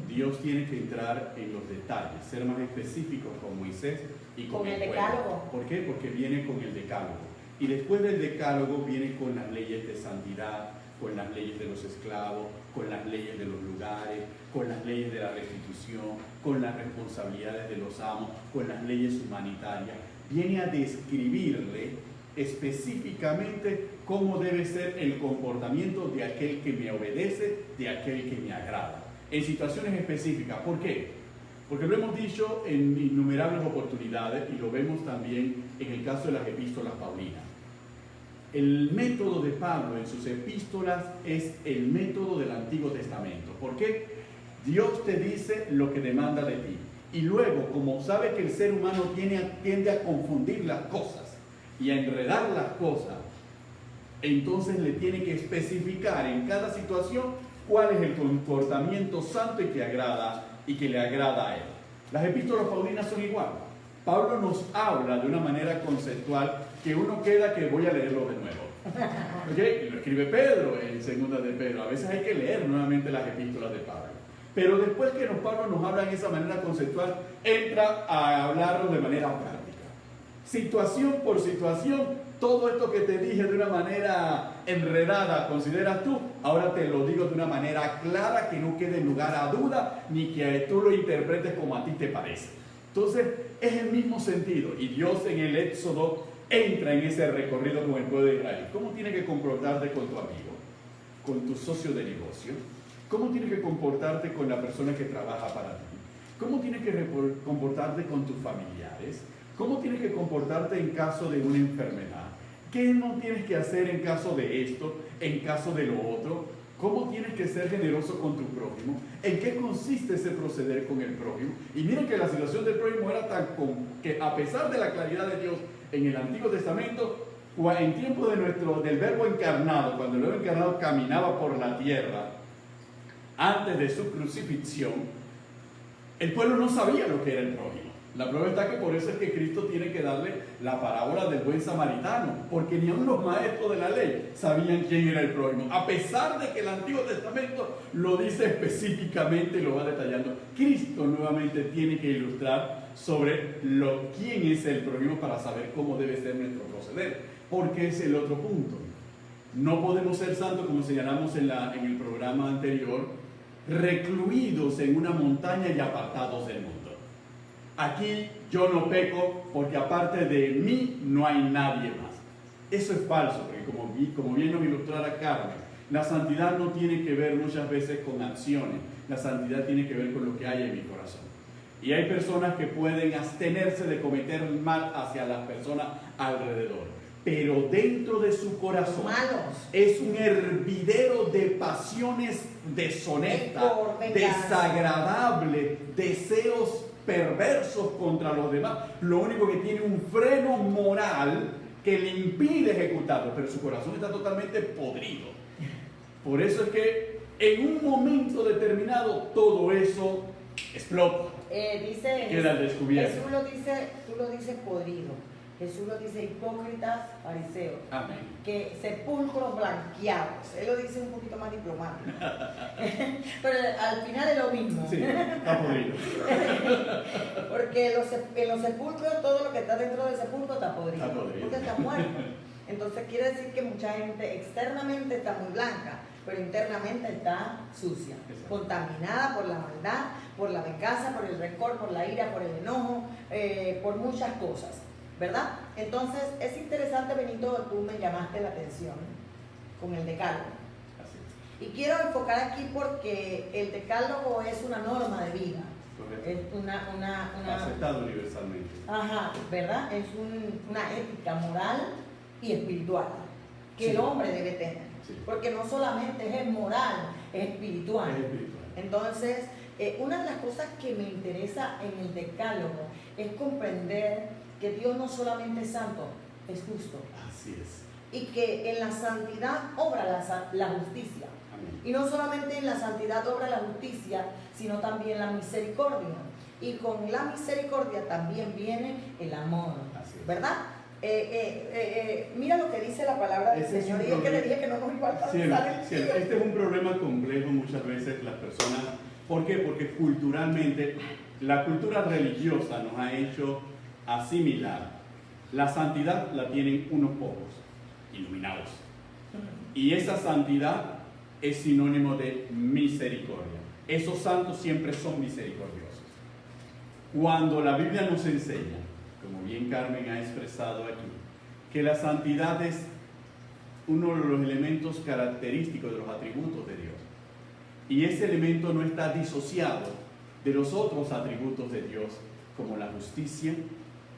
Dios tiene que entrar en los detalles, ser más específico con Moisés y con el pueblo. decálogo. ¿Por qué? Porque viene con el decálogo. Y después del decálogo viene con las leyes de santidad, con las leyes de los esclavos, con las leyes de los lugares, con las leyes de la restitución, con las responsabilidades de los amos, con las leyes humanitarias. Viene a describirle específicamente cómo debe ser el comportamiento de aquel que me obedece, de aquel que me agrada, en situaciones específicas. ¿Por qué? Porque lo hemos dicho en innumerables oportunidades y lo vemos también en el caso de las epístolas paulinas. El método de Pablo en sus epístolas es el método del Antiguo Testamento. ¿Por qué? Dios te dice lo que demanda de ti. Y luego, como sabe que el ser humano tiende a confundir las cosas y a enredar las cosas, entonces le tiene que especificar en cada situación cuál es el comportamiento santo y que le agrada a él. Las epístolas paulinas son igual. Pablo nos habla de una manera conceptual que uno queda que voy a leerlo de nuevo. ¿Okay? Lo escribe Pedro en segunda de Pedro. A veces hay que leer nuevamente las epístolas de Pablo. Pero después que Pablo nos habla en esa manera conceptual, entra a hablarlo de manera práctica. Situación por situación, todo esto que te dije de una manera enredada, consideras tú, ahora te lo digo de una manera clara, que no quede lugar a duda, ni que tú lo interpretes como a ti te parece. Entonces, es el mismo sentido. Y Dios en el Éxodo entra en ese recorrido con el pueblo de Israel. ¿Cómo tienes que comportarte con tu amigo? ¿Con tu socio de negocio? ¿Cómo tienes que comportarte con la persona que trabaja para ti? ¿Cómo tienes que comportarte con tus familiares? ¿Cómo tienes que comportarte en caso de una enfermedad? ¿Qué no tienes que hacer en caso de esto, en caso de lo otro? ¿Cómo tienes que ser generoso con tu prójimo? ¿En qué consiste ese proceder con el prójimo? Y miren que la situación del prójimo era tan que a pesar de la claridad de Dios en el Antiguo Testamento, en tiempo del verbo encarnado, cuando el verbo encarnado caminaba por la tierra, antes de su crucifixión, el pueblo no sabía lo que era el prójimo. La prueba está que por eso es que Cristo tiene que darle la parábola del buen samaritano, porque ni aun los maestros de la ley sabían quién era el prójimo, a pesar de que el Antiguo Testamento lo dice específicamente y lo va detallando. Cristo nuevamente tiene que ilustrar sobre quién es el prójimo para saber cómo debe ser nuestro proceder, porque es el otro punto. No podemos ser santos, como señalamos en el programa anterior, recluidos en una montaña y apartados del mundo. Aquí yo no peco porque aparte de mí no hay nadie más. Eso es falso, porque como bien nos ilustrara Carmen, la santidad no tiene que ver muchas veces con acciones, la santidad tiene que ver con lo que hay en mi corazón. Y hay personas que pueden abstenerse de cometer mal hacia las personas alrededor, pero dentro de su corazón es un hervidero de pasiones deshonestas, desagradables, deseos perversos contra los demás. Lo único que tiene un freno moral que le impide ejecutarlo, pero su corazón está totalmente podrido. Por eso es que en un momento determinado todo eso explota. Queda al descubierto. Tú lo dices podrido. Jesús lo dice hipócritas, fariseos. Amén. Que sepulcros blanqueados. Él lo dice un poquito más diplomático. Pero al final es lo mismo. Sí, está podrido. Porque en los sepulcros, todo lo que está dentro del sepulcro está podrido. Está podrido. Porque está muerto. Entonces quiere decir que mucha gente externamente está muy blanca, pero internamente está sucia, contaminada por la maldad, por la venganza, por el rencor, por la ira, por el enojo, por muchas cosas, ¿verdad? Entonces es interesante, Benito, tú me llamaste la atención con el decálogo. Y quiero enfocar aquí porque el decálogo es una norma de vida. Correcto. Es una Aceptado universalmente. Ajá, ¿verdad? Es una ética moral y espiritual que el hombre debe tener. Sí. Porque no solamente es moral, es espiritual. Es espiritual. Entonces, una de las cosas que me interesa en el decálogo es comprender que Dios no solamente es santo, es justo. Así es. Y que en la santidad obra la justicia. Amén. Y no solamente en la santidad obra la justicia, sino también la misericordia. Y con la misericordia también viene el amor, Así es. ¿verdad? mira lo que dice la palabra del Ese es Señor, un y es que le problema. dije que no nos iba a alcanzar Cielo, el cielo, tiempo. este es un problema complejo muchas veces las personas. ¿Por qué? Porque culturalmente, la cultura religiosa nos ha hecho asimilar. La santidad la tienen unos pocos, iluminados. Y esa santidad es sinónimo de misericordia. Esos santos siempre son misericordiosos. Cuando la Biblia nos enseña, como bien Carmen ha expresado aquí, que la santidad es uno de los elementos característicos de los atributos de Dios. Y ese elemento no está disociado de los otros atributos de Dios, como la justicia,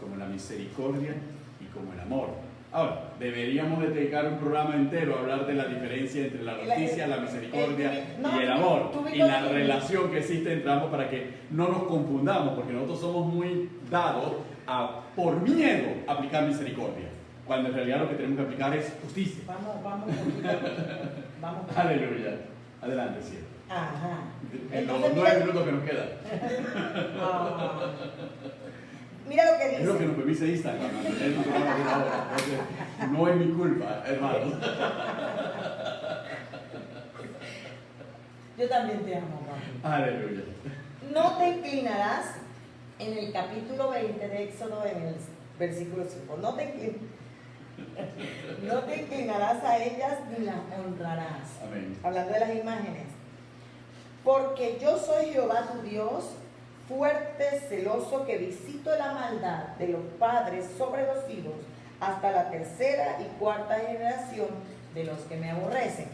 como la misericordia y como el amor. Ahora, deberíamos dedicar un programa entero a hablar de la diferencia entre la justicia, la misericordia y el amor, y la relación que existe entre ambos para que no nos confundamos, porque nosotros somos muy dados a, por miedo, aplicar misericordia, cuando en realidad lo que tenemos que aplicar es justicia. Vamos un poquito. Vamos. Aleluya. Adelante, sí. Ajá. En los Entonces, 9 minutos que nos quedan. Mira lo que dice. Es lo que nos permite Instagram, mantener un programa de una hora. Entonces, no es mi culpa, hermanos. Yo también te amo, papá. Aleluya. No te inclinarás en el capítulo 20 de Éxodo, en el versículo 5. No te inclinarás a ellas ni las honrarás. Amén. Hablando de las imágenes. Porque yo soy Jehová tu Dios, fuerte, celoso, que visito la maldad de los padres sobre los hijos hasta la tercera y cuarta generación de los que me aborrecen.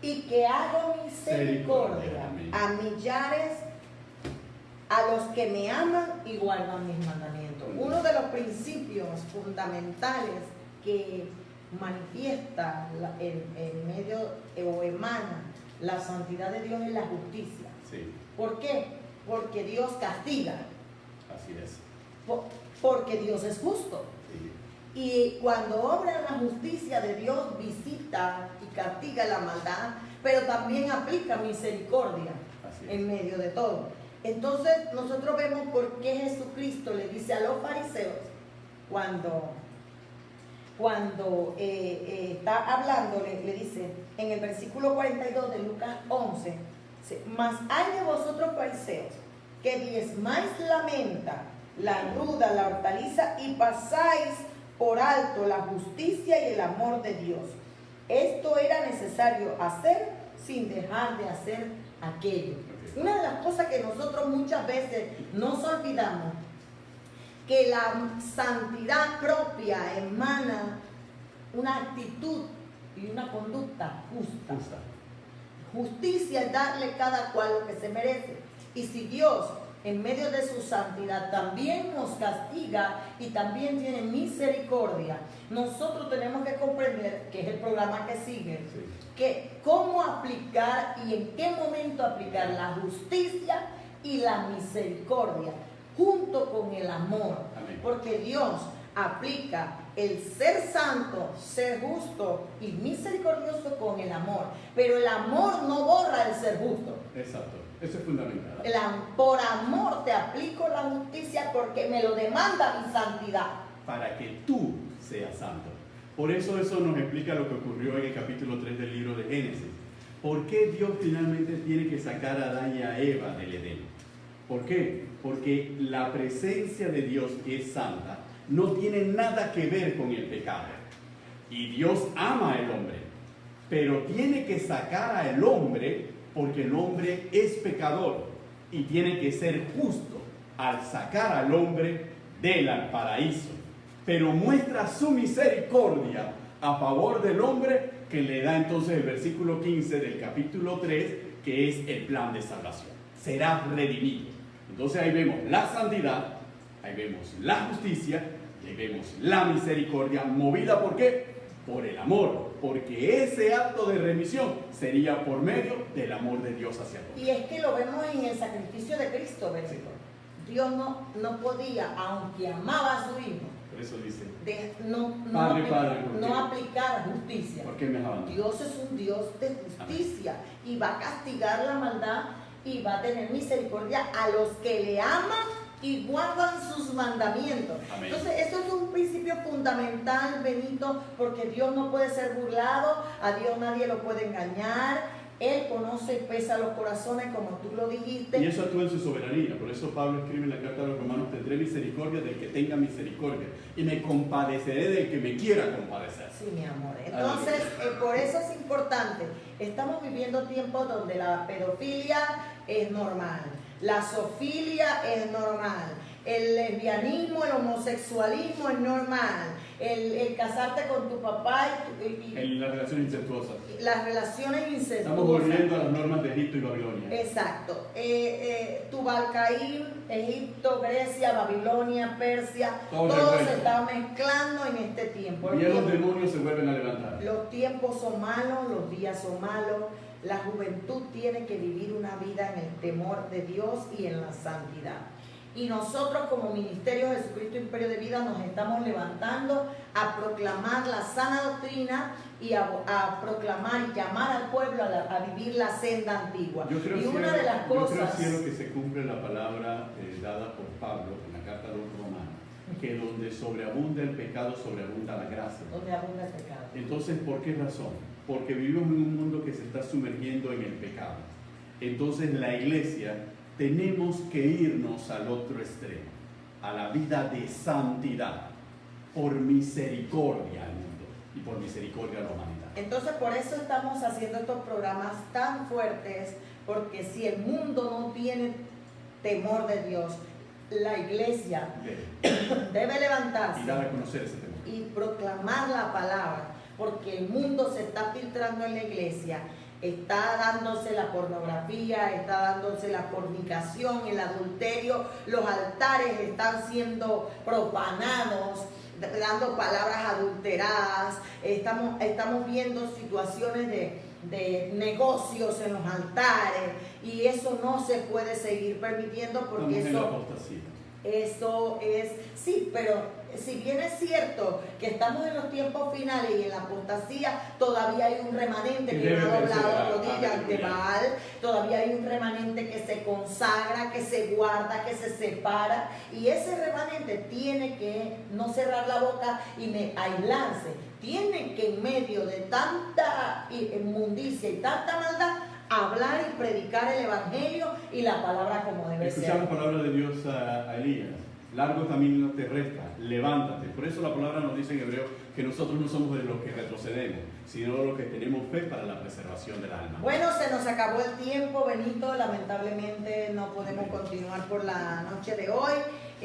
Y que hago misericordia a millares, a los que me aman y guardan mis mandamientos. Uno de los principios fundamentales que manifiesta en medio o emana la santidad de Dios es la justicia. Sí, ¿Por qué? Porque Dios castiga. así es. Porque Dios es justo. Sí. Y cuando obra la justicia de Dios, visita y castiga la maldad, pero también aplica misericordia Así es. en medio de todo. Entonces nosotros vemos por qué Jesucristo le dice a los fariseos, cuando está hablando, le dice en el versículo 42 de Lucas 11, mas hay de vosotros fariseos, que diezmáis la menta, la ruda, la hortaliza, y pasáis por alto la justicia y el amor de Dios. Esto era necesario hacer sin dejar de hacer aquello. Una de las cosas que nosotros muchas veces nos olvidamos, que la santidad propia emana una actitud y una conducta justa. Justa. Justicia es darle cada cual lo que se merece. Y si Dios, en medio de su santidad, también nos castiga y también tiene misericordia, nosotros tenemos que comprender, que es el programa que sigue, Sí. que cómo aplicar y en qué momento aplicar la justicia y la misericordia junto con el amor. Amén. Porque Dios aplica el ser santo, ser justo y misericordioso con el amor. Pero el amor no borra el ser justo. Exacto. Eso es fundamental. Por amor te aplico la justicia porque me lo demanda mi santidad. Para que tú seas santo. Por eso nos explica lo que ocurrió en el capítulo 3 del libro de Génesis. ¿Por qué Dios finalmente tiene que sacar a Adán y a Eva del Edén? ¿Por qué? Porque la presencia de Dios, que es santa, no tiene nada que ver con el pecado. Y Dios ama al hombre, pero tiene que sacar al hombre porque el hombre es pecador y tiene que ser justo al sacar al hombre del paraíso. Pero muestra su misericordia a favor del hombre, que le da entonces el versículo 15 del capítulo 3, que es el plan de salvación. Será redimido. Entonces ahí vemos la santidad, ahí vemos la justicia, y ahí vemos la misericordia, movida ¿por qué? Por el amor, porque ese acto de remisión sería por medio del amor de Dios hacia todos. Y es que lo vemos en el sacrificio de Cristo, ¿verdad? Dios no podía, aunque amaba a su hijo, Por eso dice, no ¿por qué? aplicar justicia. ¿por qué me abandonas? Dios es un Dios de justicia y va a castigar la maldad y va a tener misericordia a los que le aman y guardan sus mandamientos. Amén. Entonces, eso es un principio fundamental, Benito, porque Dios no puede ser burlado, a Dios nadie lo puede engañar. Él conoce y pesa los corazones, como tú lo dijiste. Y eso actúa en su soberanía. Por eso Pablo escribe en la carta de los Romanos: tendré misericordia del que tenga misericordia y me compadeceré del que me quiera compadecer. Sí, mi amor. Entonces, por eso es importante. Estamos viviendo tiempos donde la pedofilia es normal, la zoofilia es normal, el lesbianismo, el homosexualismo es normal, el casarte con tu papá y En las relaciones incestuosas. las relaciones Estamos incestuosas. volviendo a las normas de Egipto y Babilonia. Exacto. Tubalcaín, Egipto, Grecia, Babilonia, Persia, Todo todo revuelto. se está mezclando en este tiempo. Y los demonios se vuelven a levantar. Los tiempos son malos, los días son malos. La juventud tiene que vivir una vida en el temor de Dios y en la santidad. Y nosotros como Ministerio Jesucristo Imperio de Vida nos estamos levantando a proclamar la sana doctrina y a proclamar y llamar al pueblo a vivir la senda antigua. Yo creo, y cielo, una de las cosas... cielo, que se cumple la palabra dada por Pablo en la carta de los Romanos, que donde sobreabunda el pecado, sobreabunda la gracia. Donde abunda el pecado. Entonces, ¿por qué razón? Porque vivimos en un mundo que se está sumergiendo en el pecado. Entonces, la iglesia tenemos que irnos al otro extremo, a la vida de santidad, por misericordia al mundo y por misericordia a la humanidad. Entonces, por eso estamos haciendo estos programas tan fuertes, porque si el mundo no tiene temor de Dios, la iglesia debe levantarse Y dar a conocer ese temor. y proclamar la palabra, porque el mundo se está filtrando en la iglesia, está dándose la pornografía, está dándose la fornicación, el adulterio, los altares están siendo profanados, dando palabras adulteradas, estamos viendo situaciones de negocios en los altares, y eso no se puede seguir permitiendo, porque Estamos en la apostasía. eso es, sí, pero si bien es cierto que estamos en los tiempos finales y en la apostasía, todavía hay un remanente que no ha doblado rodillas ante Baal, todavía hay un remanente que se consagra, que se guarda, que se separa, y ese remanente tiene que no cerrar la boca y aislarse, tiene que en medio de tanta inmundicia y tanta maldad hablar y predicar el evangelio y la palabra como debe ser. Escuchamos palabra de Dios a Elías: largo camino te resta, levántate. Por eso la palabra nos dice en hebreo que nosotros no somos de los que retrocedemos, sino de los que tenemos fe para la preservación del alma. Bueno, se nos acabó el tiempo, Benito. Lamentablemente no podemos continuar por la noche de hoy.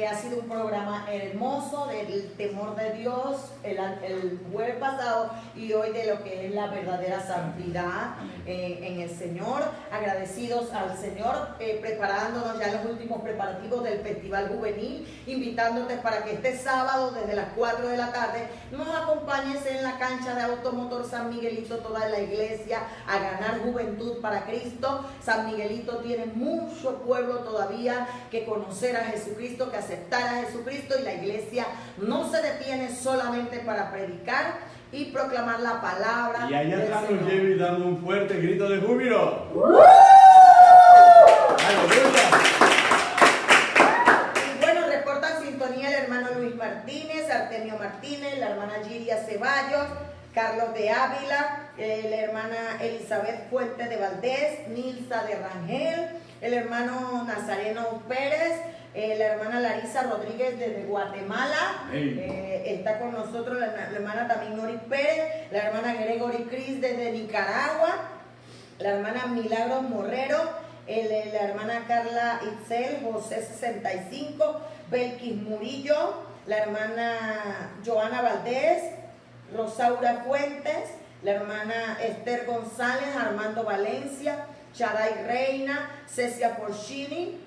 Ha sido un programa hermoso del temor de Dios el jueves pasado, y hoy de lo que es la verdadera santidad en el Señor. Agradecidos al Señor, preparándonos ya en los últimos preparativos del Festival Juvenil, invitándote para que este sábado desde las 4 de la tarde nos acompañes en la cancha de Automotor San Miguelito, toda la iglesia, a ganar juventud para Cristo. San Miguelito tiene mucho pueblo todavía que conocer a Jesucristo, que aceptar a Jesucristo, y la iglesia no se detiene solamente para predicar y proclamar la palabra. Y allá del atrás Señor. nos lleva y dando un fuerte grito de júbilo. ¡Aleluya! Y bueno, reportan sintonía el hermano Luis Martínez, Artemio Martínez, la hermana Giria Ceballos, Carlos de Ávila, la hermana Elizabeth Fuentes de Valdés, Nilsa de Rangel, el hermano Nazareno Pérez, la hermana Larisa Rodríguez desde Guatemala, está con nosotros la hermana también Nori Pérez, la hermana Gregory Cris desde Nicaragua, la hermana Milagros Morrero, la hermana Carla Itzel, José 65, Belkis Murillo, la hermana Joana Valdés, Rosaura Fuentes, la hermana Esther González, Armando Valencia, Chaday Reina, Cecia Porcini,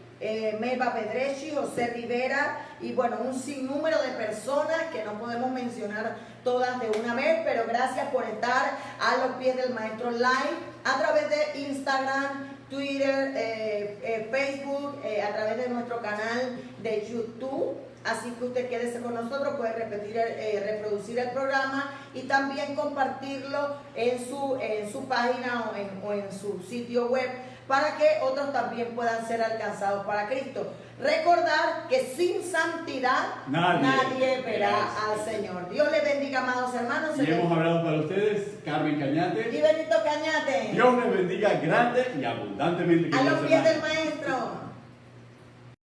Melba Pedrechi, José Rivera, y bueno, un sinnúmero de personas que no podemos mencionar todas de una vez, pero gracias por estar a los pies del Maestro Live a través de Instagram, Twitter, Facebook, a través de nuestro canal de YouTube. Así que usted quédese con nosotros, puede reproducir el programa y también compartirlo en su página o en su sitio web, para que otros también puedan ser alcanzados para Cristo. Recordar que sin santidad nadie verá al Señor. Dios les bendiga, amados hermanos. Y hemos hablado para ustedes, Carmen Cañate. Y Benito Cañate. Dios les bendiga grande y abundantemente. A los queridos pies del hermanos. Maestro.